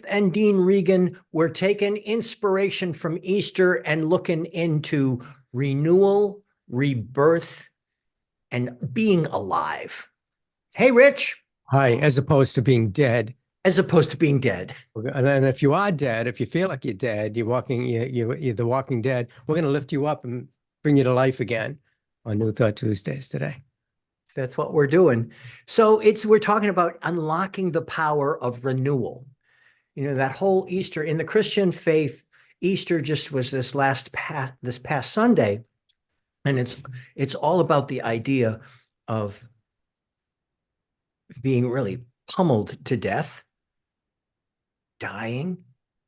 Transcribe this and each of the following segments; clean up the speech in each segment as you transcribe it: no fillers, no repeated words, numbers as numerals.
and Dean Regan. We're taking inspiration from Easter and looking into renewal, rebirth, and being alive. Hey, Rich. Hi, as opposed to being dead. As opposed to being dead. And then if you are dead, if you feel like you're dead, you're the walking dead, we're going to lift you up and bring you to life again on New Thought Tuesdays today. That's what we're doing. So we're talking about unlocking the power of renewal. You know, that whole Easter in the Christian faith, Easter just was this past Sunday. And it's all about the idea of being really pummeled to death, dying,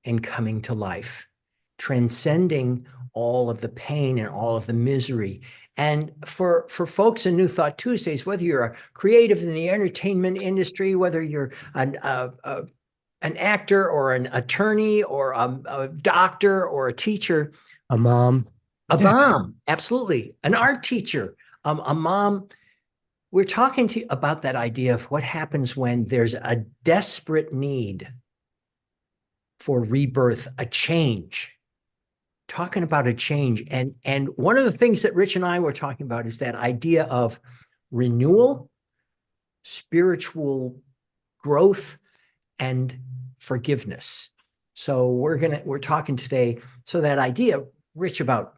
and coming to life, transcending all of the pain and all of the misery. And for folks in New Thought Tuesdays, whether you're a creative in the entertainment industry, whether you're an actor or an attorney or a doctor or a teacher, A mom. absolutely, an art teacher, a mom. We're talking to you about that idea of what happens when there's a desperate need for rebirth, a change. Talking about a change. And one of the things that Rich and I were talking about is that idea of renewal, spiritual growth, and forgiveness. So we're talking today. So that idea, Rich, about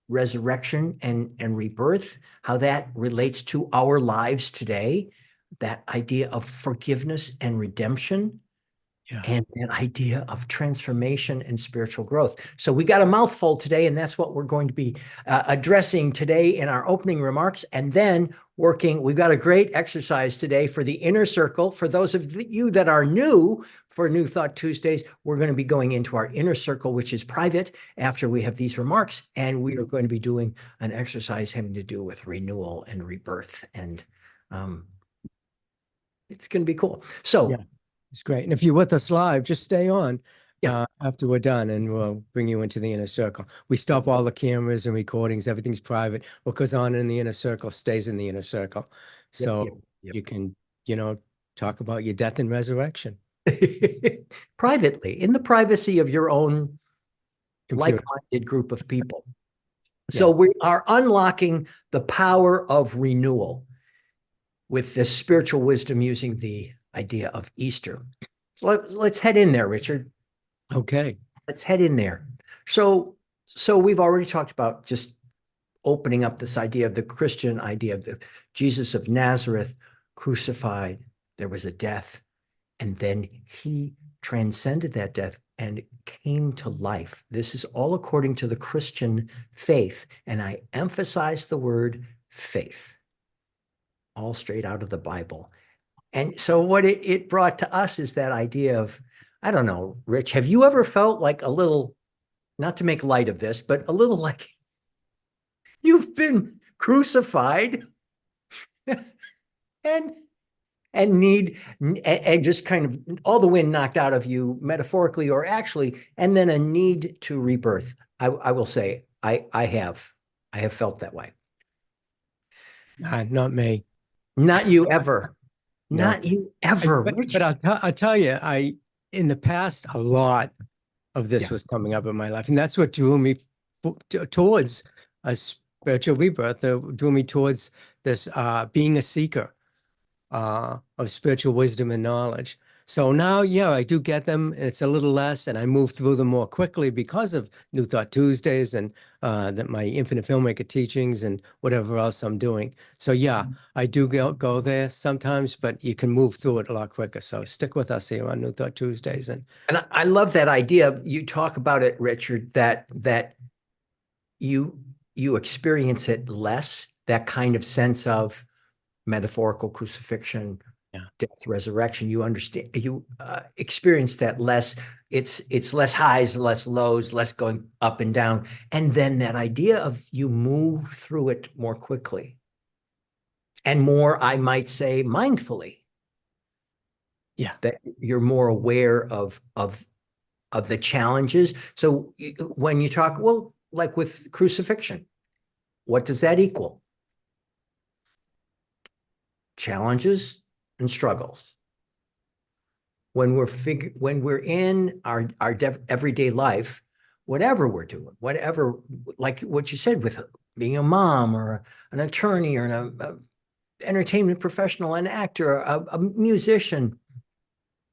resurrection and rebirth, how that relates to our lives today, that idea of forgiveness and redemption. Yeah. And that idea of transformation and spiritual growth. So we got a mouthful today, and that's what we're going to be addressing today in our opening remarks. And then we've got a great exercise today for the inner circle. For those of you that are new for New Thought Tuesdays, we're going to be going into our inner circle, which is private after we have these remarks. And we are going to be doing an exercise having to do with renewal and rebirth. And it's going to be cool. So, yeah. It's great. And if you're with us live, just stay on yeah. After we're done, and we'll bring you into the inner circle. We stop all the cameras and recordings. Everything's private. What goes on in the inner circle stays in the inner circle. So you can, talk about your death and resurrection. Privately, in the privacy of your own Computer. like-minded group of people. So we are unlocking the power of renewal with this spiritual wisdom using the idea of Easter. So let's head in there, Richard. Okay. Let's head in there. So we've already talked about just opening up this idea of the Christian idea of the Jesus of Nazareth crucified. There was a death, and then he transcended that death and came to life. This is all according to the Christian faith. And I emphasize the word faith, all straight out of the Bible. And so what it brought to us is that idea of, I don't know, Rich, have you ever felt like a little, not to make light of this, but a little like you've been crucified and just kind of all the wind knocked out of you, metaphorically or actually, and then a need to rebirth? I will say I have felt that way. Not me. Not you ever. No. Not you ever. But I'll tell you, in the past, a lot of this was coming up in my life, and that's what drew me towards a spiritual rebirth. Drew me towards this being a seeker of spiritual wisdom and knowledge. So now, I do get them. It's a little less, and I move through them more quickly because of New Thought Tuesdays and my Infinite Filmmaker teachings and whatever else I'm doing. So I do go there sometimes, but you can move through it a lot quicker. So stick with us here on New Thought Tuesdays. And I love that idea. You talk about it, Richard, that you experience it less, that kind of sense of metaphorical crucifixion, death, resurrection. You understand, you experience that less. It's less highs, less lows, less going up and down. And then that idea of you move through it more quickly and more, I might say, mindfully. Yeah. That you're more aware of the challenges. So when you talk, well, like with crucifixion, what does that equal? Challenges and struggles. when we're in our everyday life, whatever we're doing, whatever, like what you said with being a mom or an attorney or a entertainment professional, an actor, a musician,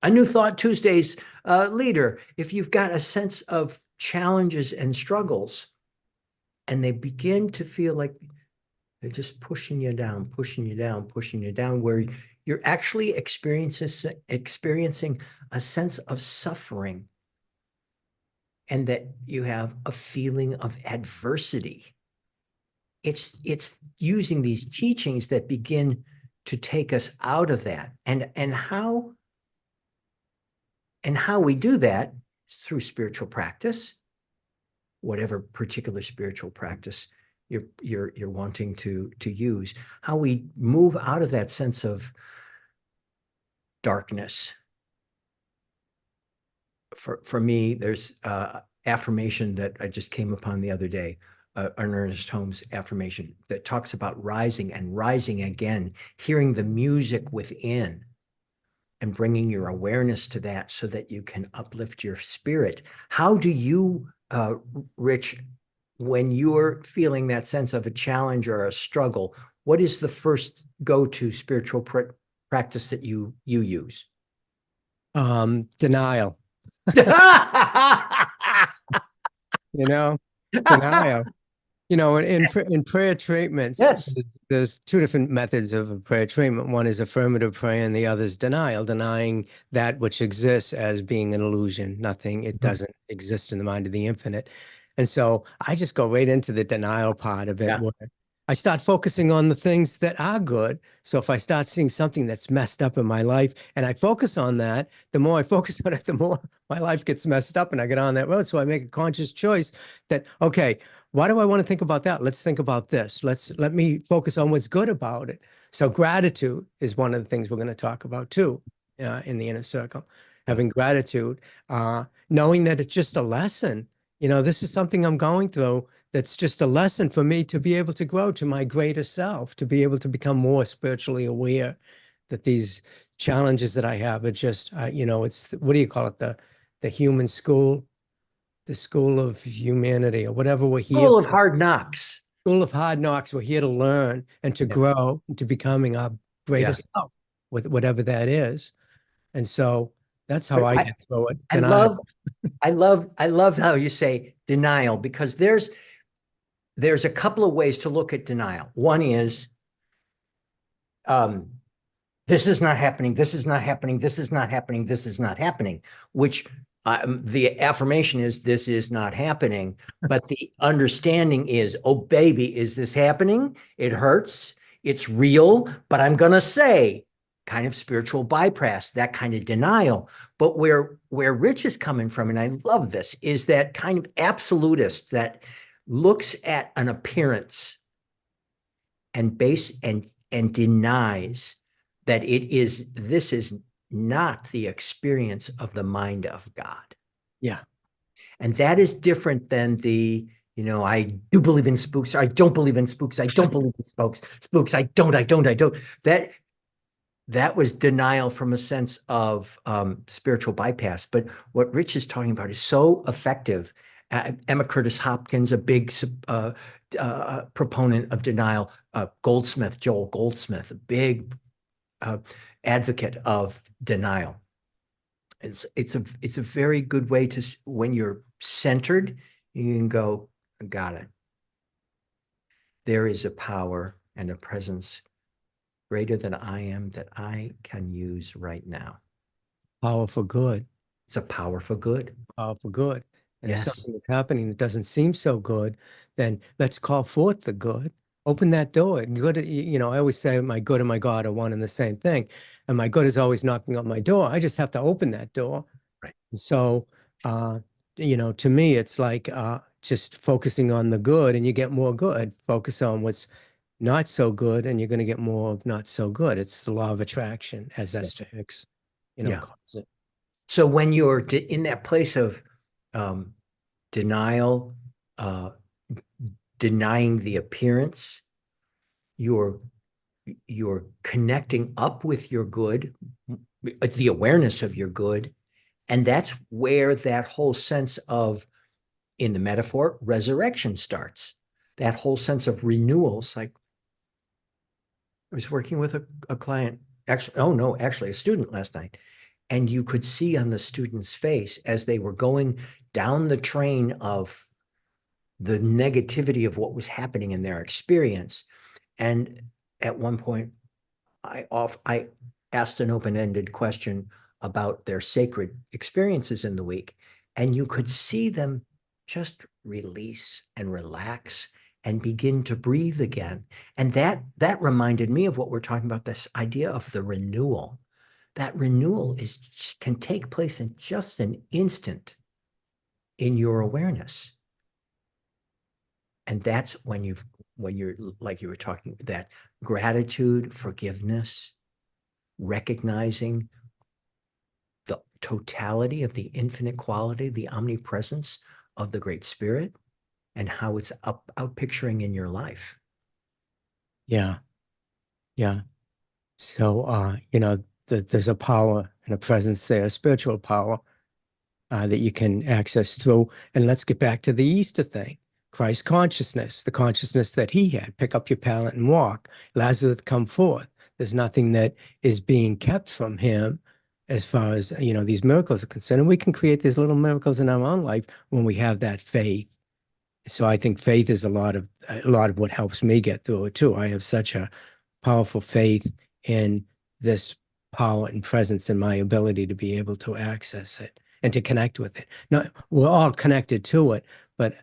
a New Thought Tuesdays leader, if you've got a sense of challenges and struggles, and they begin to feel like they're just pushing you down, pushing you down, pushing you down, where you're actually experiencing a sense of suffering, and that you have a feeling of adversity. It's using these teachings that begin to take us out of that. And how we do that is through spiritual practice, whatever particular spiritual practice you're wanting to use. How we move out of that sense of darkness. For me, there's affirmation that I just came upon the other day, an Ernest Holmes affirmation that talks about rising and rising again, hearing the music within and bringing your awareness to that so that you can uplift your spirit. How do you, Rich, when you're feeling that sense of a challenge or a struggle, what is the first go-to spiritual practice that you use? Denial. You know, denial. You know, in prayer treatments, Yes. there's two different methods of prayer treatment. One is affirmative prayer, and the other is denial, denying that which exists as being an illusion, nothing. It doesn't exist in the mind of the infinite. And so I just go right into the denial part of it, Yeah. where I start focusing on the things that are good. So if I start seeing something that's messed up in my life and I focus on that, the more I focus on it, the more my life gets messed up and I get on that road. So I make a conscious choice that, okay, why do I want to think about that? Let's think about this. Let me focus on what's good about it. So gratitude is one of the things we're going to talk about too, in the inner circle. Having gratitude, knowing that it's just a lesson. You know, this is something I'm going through that's just a lesson for me to be able to grow to my greater self, to be able to become more spiritually aware that these challenges that I have are just, you know, it's, what do you call it? The human school, the school of humanity, or whatever we're here School of for. Hard Knocks. School of hard knocks. We're here to learn and to Yeah. grow into becoming our greater Yeah. self with whatever that is. And so that's how I I, get through it. I Denial. love I love how you say denial, because there's a couple of ways to look at denial. One is um, this is not happening, this is not happening, this is not happening, this is not happening, which the affirmation is this is not happening. But the understanding is, oh, baby, is this happening? It hurts. It's real, but I'm going to say kind of spiritual bypass, that kind of denial. But where Rich is coming from, and I love this, is that kind of absolutist that looks at an appearance and denies that this is not the experience of the mind of God. Yeah. And that is different than I do believe in spooks, or I don't believe in spooks, I don't believe in spooks, I don't. That was denial from a sense of spiritual bypass. But what Rich is talking about is so effective. Emma Curtis Hopkins, a big proponent of denial. Joel Goldsmith, a big advocate of denial. It's a very good way to, when you're centered, you can go, got it. There is a power and a presence greater than I am that I can use right now. Powerful good. It's a power for good. Powerful good. And if Yes. something is happening that doesn't seem so good, then let's call forth the good. Open that door. Good, you know, I always say my good and my God are one and the same thing. And my good is always knocking on my door. I just have to open that door. Right. So, you know, to me, it's like just focusing on the good and you get more good. Focus on what's not so good and you're going to get more of not so good. It's the law of attraction, as Esther Hicks, you know, Yeah. calls it. So when you're in that place of denial, denying the appearance, you're connecting up with your good, the awareness of your good. And that's where that whole sense of, in the metaphor, resurrection starts. That whole sense of renewal. It's like, I was working with a client, actually, oh no, actually a student last night. And you could see on the student's face as they were going down the train of the negativity of what was happening in their experience. And at one point, I asked an open-ended question about their sacred experiences in the week, and you could see them just release and relax and begin to breathe again. And that reminded me of what we're talking about, this idea of the renewal. That renewal can take place in just an instant in your awareness. And that's when you're, like you were talking, that gratitude, forgiveness, recognizing the totality of the infinite quality, the omnipresence of the Great Spirit, and how it's out picturing in your life. Yeah. Yeah. So, there's a power and a presence there, a spiritual power that you can access through. And let's get back to the Easter thing. Christ consciousness, the consciousness that he had. Pick up your pallet and walk. Lazarus, come forth. There's nothing that is being kept from him as far as, these miracles are concerned. And we can create these little miracles in our own life when we have that faith. So I think faith is a lot of what helps me get through it too. I have such a powerful faith in this power and presence and my ability to be able to access it and to connect with it. Now, we're all connected to it, but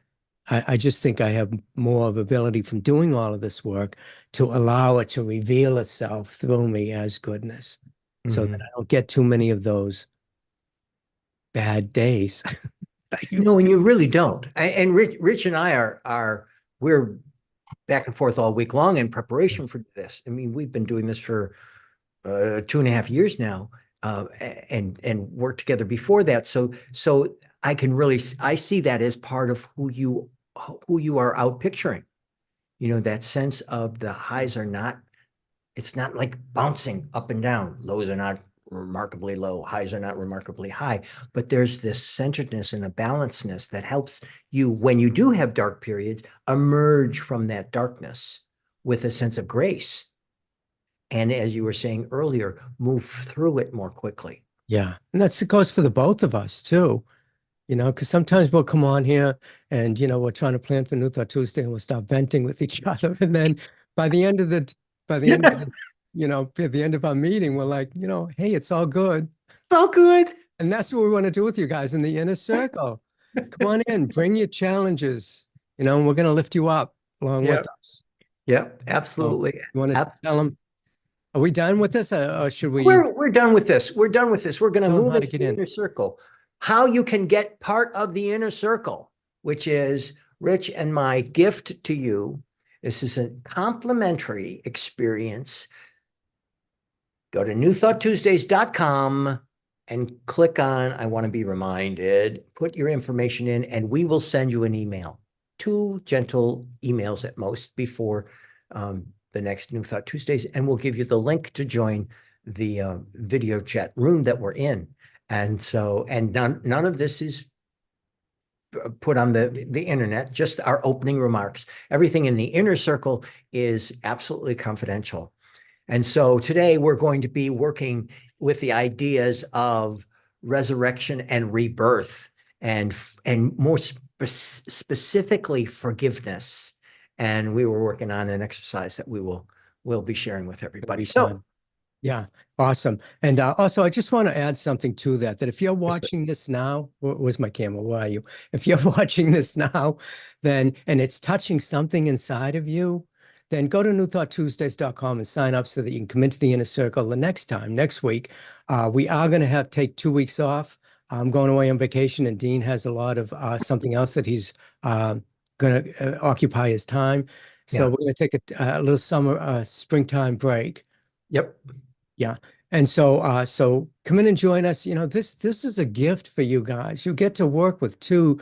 I just think I have more of ability from doing all of this work to allow it to reveal itself through me as goodness, so that I don't get too many of those bad days. No, and you really don't. And Rich and I we're back and forth all week long in preparation for this. I mean, we've been doing this for 2.5 years now, and worked together before that. So I see that as part of who you are out picturing. That sense of the highs are not. It's not like bouncing up and down. Lows are not remarkably low. Highs are not remarkably high. But there's this centeredness and a balancedness that helps you, when you do have dark periods, emerge from that darkness with a sense of grace. And as you were saying earlier, move through it more quickly. Yeah. And it goes for the both of us too, because sometimes we'll come on here and, we're trying to plan for New Thought Tuesday and we'll start venting with each other. And then by the end of the, at the end of our meeting, we're like, hey, it's all good. It's all good. And that's what we want to do with you guys in the inner circle. Come on in, bring your challenges, and we're going to lift you up along with us. Yep, absolutely. You want to tell them, are we done with this, or should we? We're done with this. We're done with this. We're going to move into the in. inner circle. How you can get part of the inner circle, which is Rich and my gift to you. This is a complimentary experience. Go to newthoughttuesdays.com and click on I want to be reminded. Put your information in, and we will send you an email. 2 gentle emails at most before the next New Thought Tuesdays, and we'll give you the link to join the video chat room that we're in. And so, none of this is put on the internet, just our opening remarks. Everything in the inner circle is absolutely confidential. And so today we're going to be working with the ideas of resurrection and rebirth, and more specifically forgiveness. And we were working on an exercise that we'll be sharing with everybody. So yeah, awesome. And also, I just want to add something to that if you're watching this now, where's my camera? Where are you? If you're watching this now, and it's touching something inside of you, then go to newthoughttuesdays.com and sign up so that you can come into the inner circle the next week. We are going to take 2 weeks off. I'm going away on vacation, and Dean has a lot of something else that he's going to occupy his time. So we're going to take a little springtime break. Yep. Yeah. And so come in and join us. This is a gift for you guys. You get to work with 2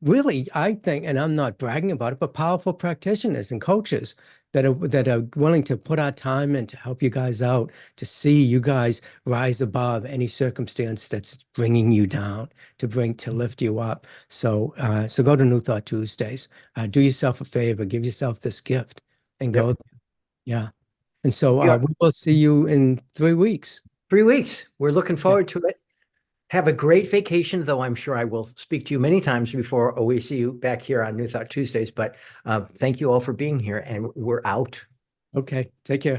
really, I think, and I'm not bragging about it, but powerful practitioners and coaches that are willing to put our time in to help you guys out, to see you guys rise above any circumstance that's bringing you down, to lift you up. So so go to New Thought Tuesdays. Do yourself a favor, give yourself this gift, and Yep. go. Yeah. And so Yeah. we will see you in 3 weeks. 3 weeks. We're looking Yeah. forward to it. Have a great vacation, though I'm sure I will speak to you many times before we see you back here on New Thought Tuesdays. But thank you all for being here, and we're out. Okay. Take care.